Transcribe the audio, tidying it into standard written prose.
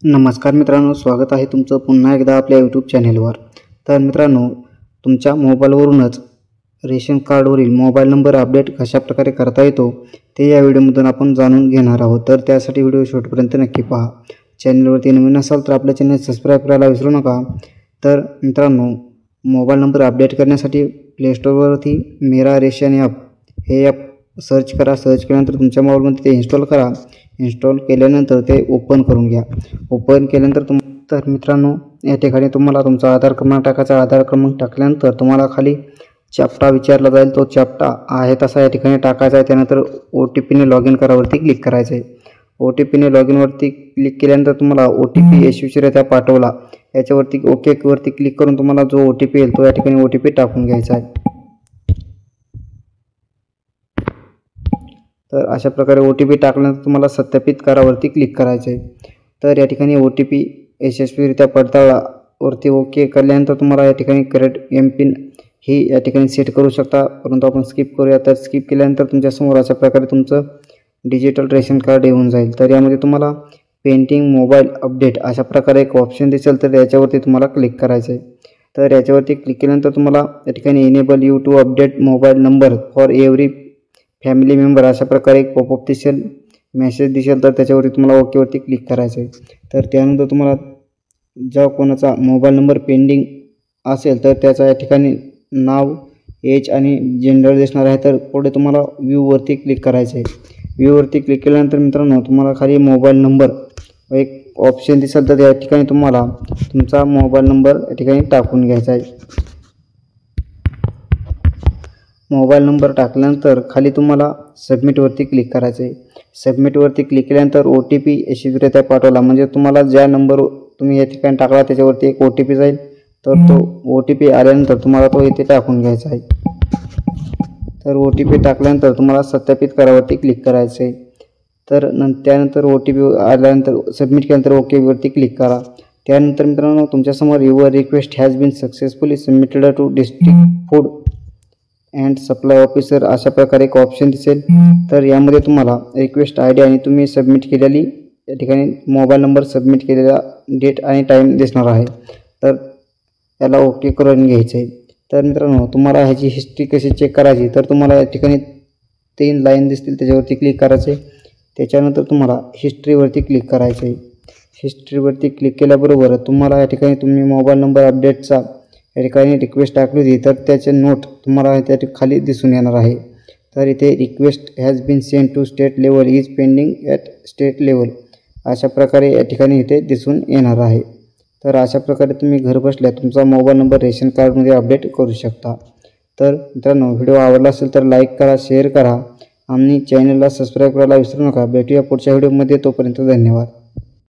नमस्कार मित्रांनो, स्वागत आहे तुमचं पुन्हा एकदा आपल्या यूट्यूब चॅनेलवर। तर मित्रांनो, तुमच्या मोबाईलवरूनच रेशन कार्डवरील मोबाईल नंबर अपडेट कशा प्रकारे करता येतो ते या व्हिडिओमधून आपण जाणून घेणार आहोत। तर त्यासाठी व्हिडिओ शेवटपर्यंत नक्की पहा। चॅनलवरती नवीन असाल तर आपल्या चॅनल सबस्क्राइब करायला विसरू नका। तर मित्रांनो, मोबाईल नंबर अपडेट करण्यासाठी प्ले स्टोअरवरती मेरा रेशन ॲप हे ॲप सर्च करा। सर्च केल्यानंतर तुमच्या मोबाईलमध्ये ते इन्स्टॉल करा। इन्स्टॉल केल्यानंतर ते ओपन करून घ्या। ओपन केल्यानंतर मित्रांनो, या ठिकाणी तुम्हाला तुमचा आधार क्रमांक टाकायचा। आधार क्रमांक टाकल्यानंतर तुम्हाला खाली चॅप्टा विचारला जाईल, तो चॅप्टा आहे तसा या ठिकाणी टाकायचा आहे। त्यानंतर OTPने लॉग इन करावरती क्लिक करायचं आहे। OTPने लॉग इनवरती क्लिक केल्यानंतर तुम्हाला OTP यशस्वीरित्या पाठवला याच्यावरती ओके वरती क्लिक करून तुम्हाला जो OTP येईल तो या ठिकाणी OTP टाकून घ्यायचा आहे। तर अशा प्रकारे OTP टाकल्यानंतर तुम्हाला सत्यापित करावरती क्लिक करायचं आहे। तर या ठिकाणी OTP यशस्वीरित्या पडताळावरती ओके केल्यानंतर तुम्हाला या ठिकाणी करेक्ट एमपिन ही या ठिकाणी सेट करू शकता, परंतु आपण स्किप करूया। तर स्किप केल्यानंतर तुमच्यासमोर अशा प्रकारे तुमचं डिजिटल रेशन कार्ड येऊन जाईल। तर यामध्ये तुम्हाला पेंडिंग मोबाईल अपडेट अशा प्रकारे एक ऑप्शन दिसेल, तर याच्यावरती तुम्हाला क्लिक करायचं आहे। तर याच्यावरती क्लिक केल्यानंतर तुम्हाला या ठिकाणी enable you to update mobile number for every family member अशा प्रकारे एक पॉपअप दिसेल, मेसेज दिसेल, तर त्याच्यावरती तुम्हाला ओके वरती क्लिक करायचं आहे। तर त्यानंतर तुम्हाला ज्या कोणाचा मोबाईल नंबर पेंडिंग असेल तर त्याचा या ठिकाणी नाव, एज आणि जेंडर दिसणार आहे। तर पुढे तुम्हाला व्ह्यू वरती क्लिक करायचं आहे। व्ह्यू वरती क्लिक केल्यानंतर मित्रांनो, तुम्हाला खाली मोबाईल नंबर एक ऑप्शन दिसेल, तर या ठिकाणी तुम्हाला तुमचा मोबाईल नंबर या ठिकाणी टाकून घ्यायचा आहे। मोबाईल नंबर टाकल्यानंतर खाली तुम्हाला सबमिटवरती क्लिक करायचं आहे। सबमिटवरती क्लिक केल्यानंतर OTP यशस्वीरित्या पाठवला, म्हणजे तुम्हाला ज्या नंबर तुम्ही या ठिकाणी टाकला त्याच्यावरती एक OTP जाईल। तर तो OTP आल्यानंतर तुम्हाला तो इथे टाकून घ्यायचा आहे। तर OTP टाकल्यानंतर तुम्हाला सत्यापित करावरती क्लिक करायचं आहे। तर त्यानंतर OTP आल्यानंतर सबमिट केल्यानंतर ओके वरती क्लिक करा। त्यानंतर मित्रांनो, तुमच्यासमोर your request has been successfully submitted to district food and supply officer अशा प्रकारे एक ऑप्शन दिसेल। तर यामध्ये तुम्हाला रिक्वेस्ट ID आणि तुम्ही सबमिट केलेली या ठिकाणी मोबाईल नंबर सबमिट केलेला डेट आणि टाईम दिसणार आहे। तर याला ओके करून घ्यायचं आहे। तर मित्रांनो, तुम्हाला ह्याची हिस्ट्री कशी चेक करायची, तर तुम्हाला या ठिकाणी 3 लाईन दिसतील, त्याच्यावरती क्लिक करायचं आहे। त्याच्यानंतर तुम्हाला हिस्ट्रीवरती क्लिक करायचं आहे। हिस्ट्रीवरती क्लिक केल्याबरोबर तुम्हाला या ठिकाणी तुम्ही मोबाईल नंबर अपडेटचा या ठिकाणी रिक्वेस्ट टाकली होती, तर त्याचे नोट तुम्हाला त्या खाली दिसून येणार आहे। तर इथे request has been send to state level is pending at state level अशा प्रकारे या ठिकाणी इथे दिसून येणार आहे। तर अशा प्रकारे तुम्ही घरबसल्या तुमचा मोबाईल नंबर रेशन कार्डमध्ये अपडेट करू शकता। तर मित्रांनो, व्हिडिओ आवडला असेल तर लाईक करा, शेअर करा आणि चॅनलला सबस्क्राईब करायला विसरू नका। भेटूया पुढच्या व्हिडिओमध्ये, तोपर्यंत धन्यवाद।